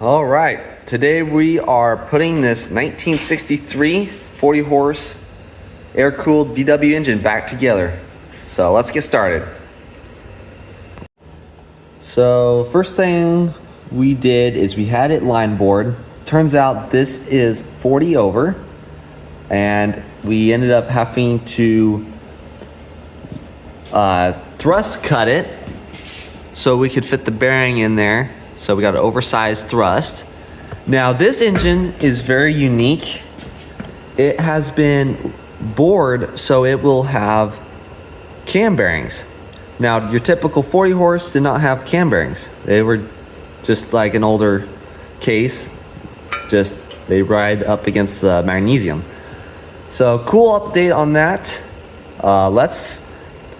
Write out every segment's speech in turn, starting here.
All right, today we are putting this 1963 40 horse air-cooled VW engine back together. So let's get started. So first thing we did is we had it line bored. Turns out this is 40 over, and we ended up having to thrust cut it so we could fit the bearing in there. So we got an oversized thrust. Now this engine is very unique. It has been bored so it will have cam bearings. Now your typical 40 horse did not have cam bearings. They were just like an older case. Just they ride up against the magnesium. So cool update on that. Let's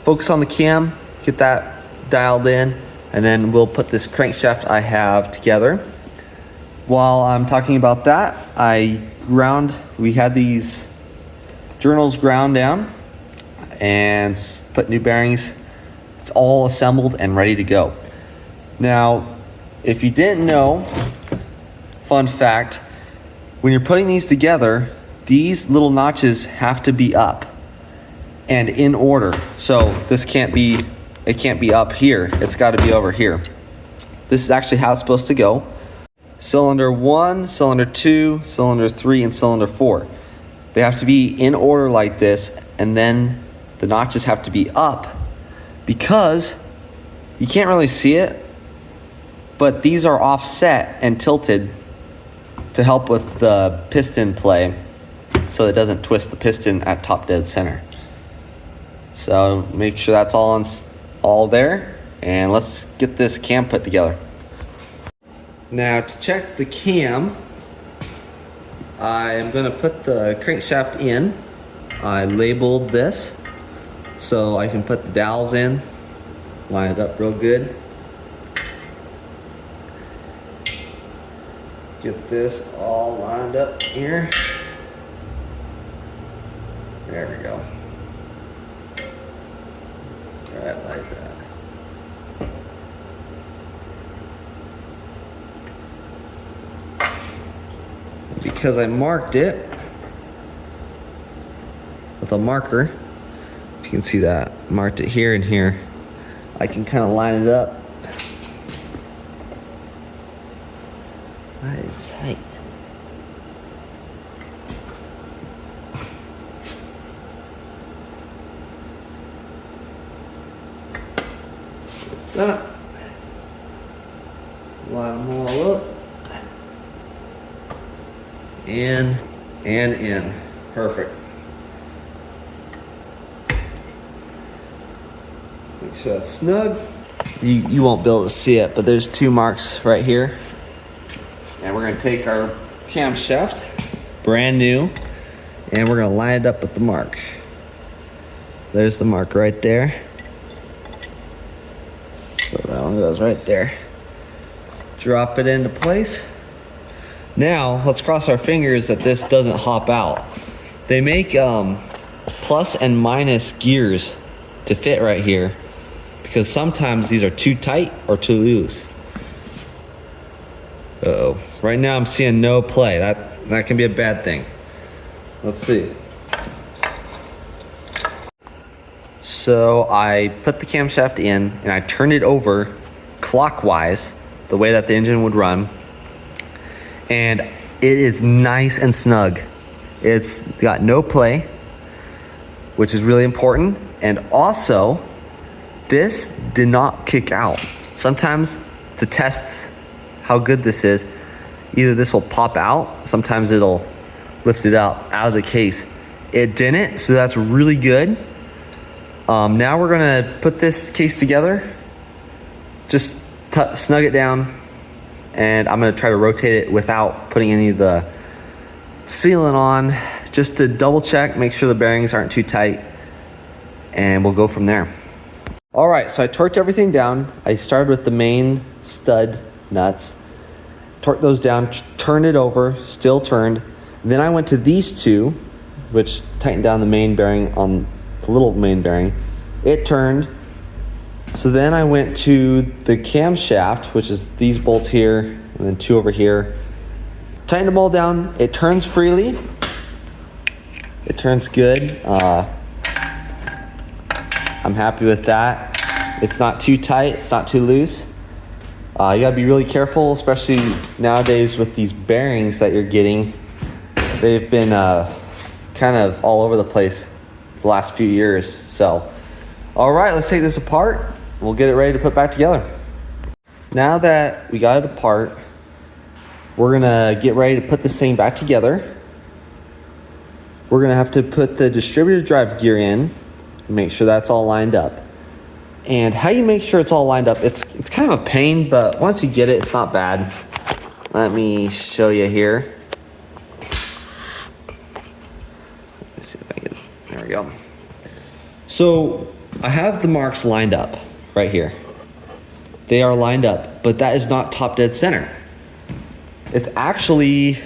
focus on the cam, get that dialed in, and then we'll put this crankshaft I have together. While I'm talking about that, we had these journals ground down and put new bearings. It's all assembled and ready to go. Now, if you didn't know, fun fact, when you're putting these together, these little notches have to be up and in order. So this can't be up here. It's got to be over here. This is actually how it's supposed to go. Cylinder 1, cylinder 2, cylinder 3, and cylinder 4. They have to be in order like this, and then the notches have to be up because you can't really see it, but these are offset and tilted to help with the piston play so it doesn't twist the piston at top dead center. So make sure that's all there, and let's get this cam put together. Now to check the cam, I am going to put the crankshaft in. I labeled this so I can put the dowels in, line it up real good. Get this all lined up here. There we go. Right like that. Because I marked it with a marker, if you can see that, marked it here and here, I can kind of line it up. That is tight. That. Line them all up. In and in. Perfect. Make sure that's snug. You won't be able to see it, but there's two marks right here. And we're going to take our camshaft, brand new, and we're going to line it up with the mark. There's the mark right there. So that one goes right there. Drop it into place. Now, let's cross our fingers that this doesn't hop out. They make plus and minus gears to fit right here because sometimes these are too tight or too loose. Uh-oh. Right now I'm seeing no play. That can be a bad thing. Let's see. So I put the camshaft in and I turned it over clockwise, the way that the engine would run. And it is nice and snug. It's got no play, which is really important. And also, this did not kick out. Sometimes to test how good this is, either this will pop out, sometimes it'll lift it out of the case. It didn't, so that's really good. Now we're gonna put this case together, just snug it down, and I'm gonna try to rotate it without putting any of the sealant on, just to double check, make sure the bearings aren't too tight, and we'll go from there. All right, so I torqued everything down. I started with the main stud nuts, torqued those down, turned it over, still turned. Then I went to these two, which tightened down the main bearing on the little main bearing. It turned. So then I went to the camshaft, which is these bolts here and then 2 over here. Tighten them all down. It turns freely. It turns good. I'm happy with that. It's not too tight, it's not too loose. You gotta be really careful, especially nowadays with these bearings that you're getting. They've been kind of all over the place the last few years. So, all right, let's take this apart. We'll get it ready to put back together. Now that we got it apart, we're gonna get ready to put this thing back together. We're gonna have to put the distributor drive gear in, make sure that's all lined up. And how you make sure it's all lined up, it's kind of a pain, but once you get it, it's not bad. Let me show you here. Let's see if I can, there we go. So I have the marks lined up right here. They are lined up, but that is not top dead center. It's actually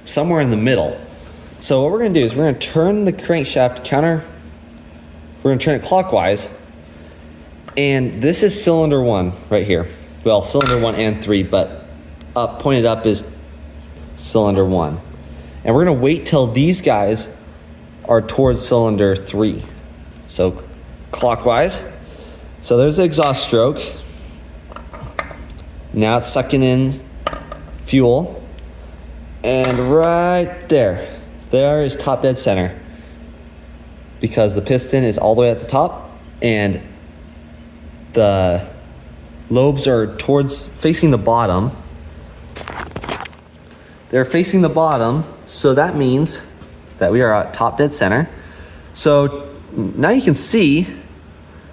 somewhere in the middle. So what we're gonna do is we're gonna turn the crankshaft we're gonna turn it clockwise, and this is cylinder 1 right here. Well, cylinder 1 and 3, but pointed up is cylinder 1. And we're gonna wait till these guys are towards cylinder 3. So clockwise. So there's the exhaust stroke. Now it's sucking in fuel. And right there is top dead center, because the piston is all the way at the top and the lobes are facing the bottom. They're facing the bottom, so that means that we are at top dead center. So now you can see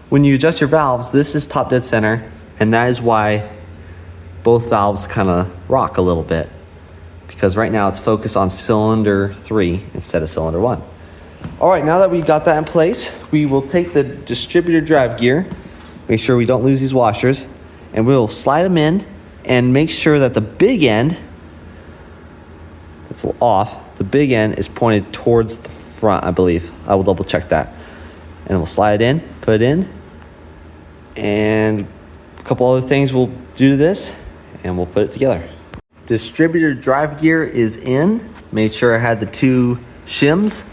when you adjust your valves, this is top dead center, and that is why both valves kind of rock a little bit, because right now it's focused on cylinder 3 instead of cylinder 1. All right, now that we got that in place, we will take the distributor drive gear, make sure we don't lose these washers, and we'll slide them in and make sure that the big end, that's off, the big end is pointed towards the front, I believe. I will double check that. And we'll slide it in, put it in, and a couple other things we'll do to this, and we'll put it together. Distributor drive gear is in. Made sure I had the 2 shims.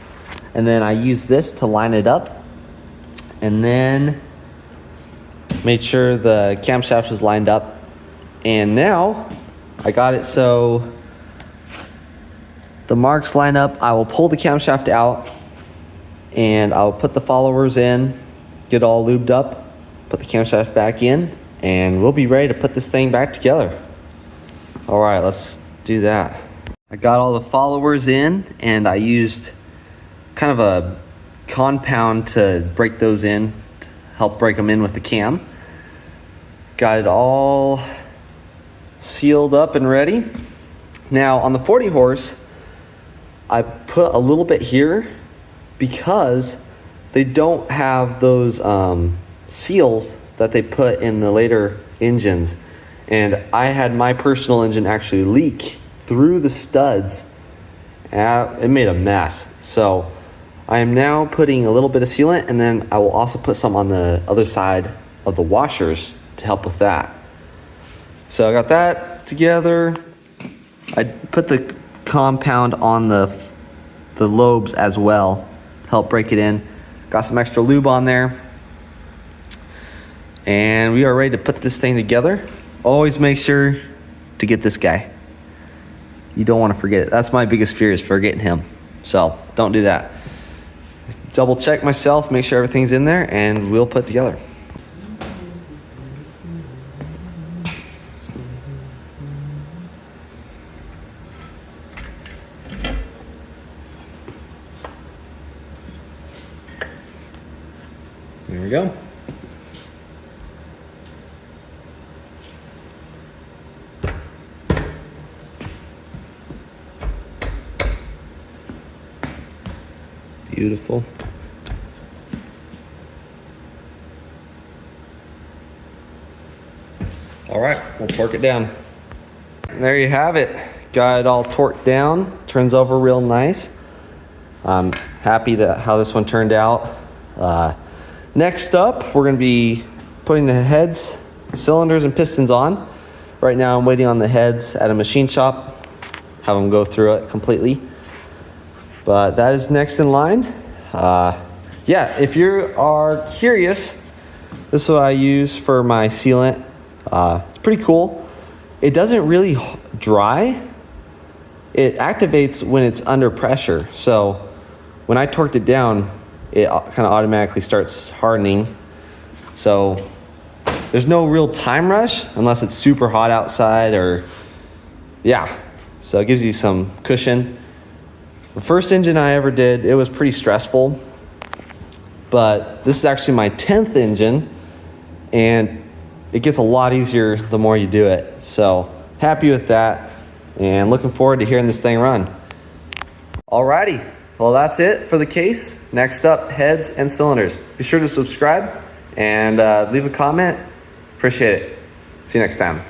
And then I used this to line it up, and then made sure the camshaft was lined up. And now I got it so the marks line up. I will pull the camshaft out and I'll put the followers in, get all lubed up, put the camshaft back in, and we'll be ready to put this thing back together. All right, let's do that. I got all the followers in, and I used kind of a compound to break those in, to help break them in with the cam. Got it all sealed up and ready. Now on the 40 horse, I put a little bit here because they don't have those seals that they put in the later engines. And I had my personal engine actually leak through the studs. It made a mess. So I am now putting a little bit of sealant, and then I will also put some on the other side of the washers to help with that. So I got that together. I put the compound on the lobes as well, help break it in. Got some extra lube on there. And we are ready to put this thing together. Always make sure to get this guy. You don't want to forget it. That's my biggest fear, is forgetting him. So don't do that. Double check myself, make sure everything's in there, and we'll put together. There we go. Beautiful. All right, we'll torque it down. And there you have it. Got it all torqued down. Turns over real nice. I'm happy that how this one turned out. Next up, we're going to be putting the heads, cylinders, and pistons on. Right now I'm waiting on the heads at a machine shop, have them go through it completely. But that is next in line. Yeah, if you are curious, this is what I use for my sealant. It's pretty cool. It doesn't really dry. It activates when it's under pressure. So when I torqued it down, it kind of automatically starts hardening. So there's no real time rush unless it's super hot outside or, yeah. So it gives you some cushion. The first engine I ever did, it was pretty stressful, but this is actually my 10th engine, and it gets a lot easier the more you do it. So happy with that, and looking forward to hearing this thing run. Alrighty, well that's it for the case. Next up, heads and cylinders. Be sure to subscribe and leave a comment. Appreciate it. See you next time.